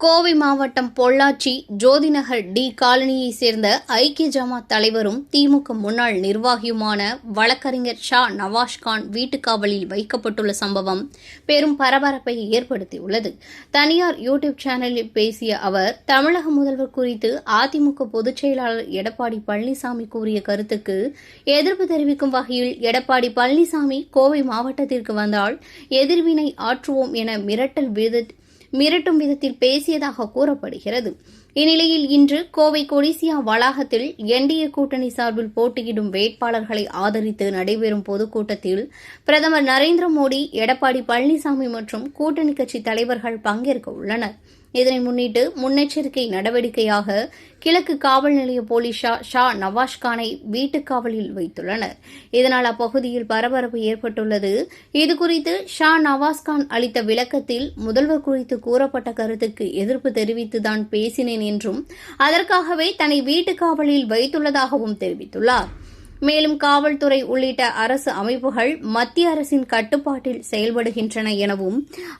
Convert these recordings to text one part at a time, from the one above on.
கோவை மாவட்டம் பொள்ளாச்சி ஜோதிநகர் டி காலனியைச் சேர்ந்த ஐக்கிய ஜமாத் தலைவரும் திமுக முன்னாள் நிர்வாகியுமான வழக்கறிஞர் ஷா நவாஸ்கான் வீட்டுக்காவலில் வைக்கப்பட்டுள்ள சம்பவம் பெரும் பரபரப்பை ஏற்படுத்தியுள்ளது. தனியார் யூடியூப் சேனலில் பேசிய அவர், தமிழக முதல்வர் குறித்து அதிமுக பொதுச் செயலாளர் எடப்பாடி பழனிசாமி கூறிய கருத்துக்கு எதிர்ப்பு தெரிவிக்கும் வகையில் எடப்பாடி பழனிசாமி கோவை மாவட்டத்திற்கு வந்தால் எதிர்வினை ஆற்றுவோம் என மிரட்டும் விதத்தில் பேசியதாக கூறப்படுகிறது. இந்நிலையில் இன்று கோவை கொடிசியா வளாகத்தில் என்டிஏ கூட்டணி சார்பில் போட்டியிடும் வேட்பாளர்களை ஆதரித்து நடைபெறும் பொதுக்கூட்டத்தில் பிரதமர் நரேந்திர மோடி, எடப்பாடி பழனிசாமி மற்றும் கூட்டணி கட்சி தலைவர்கள் பங்கேற்க உள்ளனர். இதனை முன்னிட்டு முன்னெச்சரிக்கை நடவடிக்கையாக கிழக்கு காவல் நிலைய போலீசார் ஷா நவாஸ்கானை வீட்டுக்காவலில் வைத்துள்ளனர். இதனால் அப்பகுதியில் பரபரப்பு ஏற்பட்டுள்ளது. இதுகுறித்து ஷா நவாஸ்கான் அளித்த விளக்கத்தில், முதல்வர் குறித்து கூறப்பட்ட கருத்துக்கு எதிர்ப்பு தெரிவித்துதான் பேசினேன் என்றும் அதற்காகவே தன்னை வீட்டுக்காவலில் வைத்துள்ளதாகவும் தெரிவித்துள்ளார். மேலும் காவல்துறை உள்ளிட்ட அரசு அமைப்புகள் மத்திய அரசின் கட்டுப்பாட்டில் செயல்படுகின்றன எனவும்,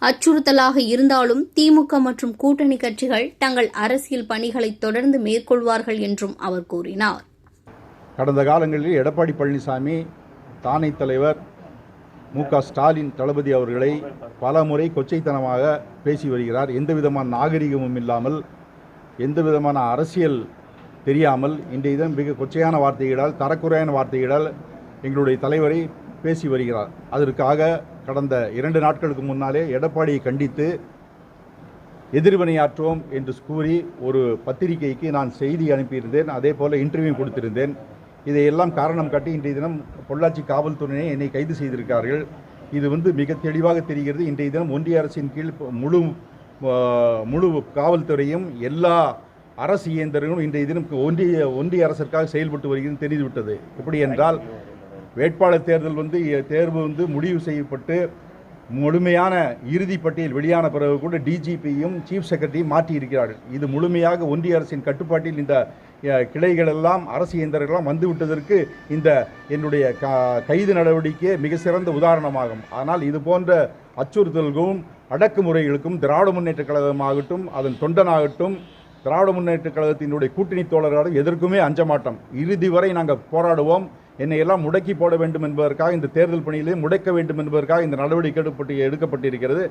அச்சுறுத்தலாக இருந்தாலும் திமுக மற்றும் கூட்டணி கட்சிகள் தங்கள் அரசியல் பணிகளை தொடர்ந்து மேற்கொள்வார்கள் என்றும் அவர் கூறினார். கடந்த காலங்களில் எடப்பாடி பழனிசாமி, தானை தலைவர் மு.க.ஸ்டாலின் தளபதி அவர்களை பல முறை கொச்சைத்தனமாக பேசி வருகிறார். எந்தவிதமான நாகரிகமும் இல்லாமல், எந்தவிதமான அரசியல் தெரியாமல் இன்றைய தினம் மிக கொச்சையான வார்த்தைகளால், தரக்குறையான வார்த்தைகளால் எங்களுடைய தலைவரை பேசி வருகிறார். அதற்காக கடந்த 2 நாட்களுக்கு முன்னாலே எடப்பாடியை கண்டித்து எதிர்வினையாற்றுவோம் என்று கூறி ஒரு பத்திரிகைக்கு நான் செய்தி அனுப்பியிருந்தேன். அதே போல் இன்டர்வியூ கொடுத்திருந்தேன். இதையெல்லாம் காரணம் காட்டி இன்றைய தினம் பொள்ளாச்சி காவல்துறையினை என்னை கைது செய்திருக்கிறார்கள். இது மிக தெளிவாக தெரிகிறது. இன்றைய தினம் ஒன்றிய அரசின் கீழ் முழு காவல்துறையும் எல்லா அரசு இயந்திரங்களும் இன்றைய தினம் ஒன்றிய அரசிற்காக செயல்பட்டு வருகிறது தெரிந்துவிட்டது. எப்படி என்றால், வேட்பாளர் தேர்வு முடிவு செய்யப்பட்டு முழுமையான இறுதி பட்டியல் வெளியான பிறகு கூட டிஜிபியும் சீஃப் செக்ரட்டரியும் மாற்றியிருக்கிறார்கள். இது முழுமையாக ஒன்றிய அரசின் கட்டுப்பாட்டில் இந்த கிளைகளெல்லாம், அரசு இயந்திரங்களெல்லாம் வந்துவிட்டதற்கு இந்த என்னுடைய கைது நடவடிக்கை மிக சிறந்த உதாரணமாகும். ஆனால் இது போன்ற அச்சுறுத்தல்களும் அடக்குமுறைகளுக்கும் திராவிட முன்னேற்ற கழகமாகட்டும், அதன் தொண்டனாகட்டும், திராவிட முன்னேற்ற கழகத்தினுடைய கூட்டணி தோழர்களும் எதற்குமே அஞ்ச மாட்டோம். இறுதி வரை நாங்கள் போராடுவோம். என்னை எல்லாம் முடக்கி போட வேண்டும் என்பதற்காக, இந்த தேர்தல் பணியிலே முடக்க வேண்டும் என்பதற்காக இந்த நடவடிக்கை எடுக்கப்பட்டிருக்கிறது.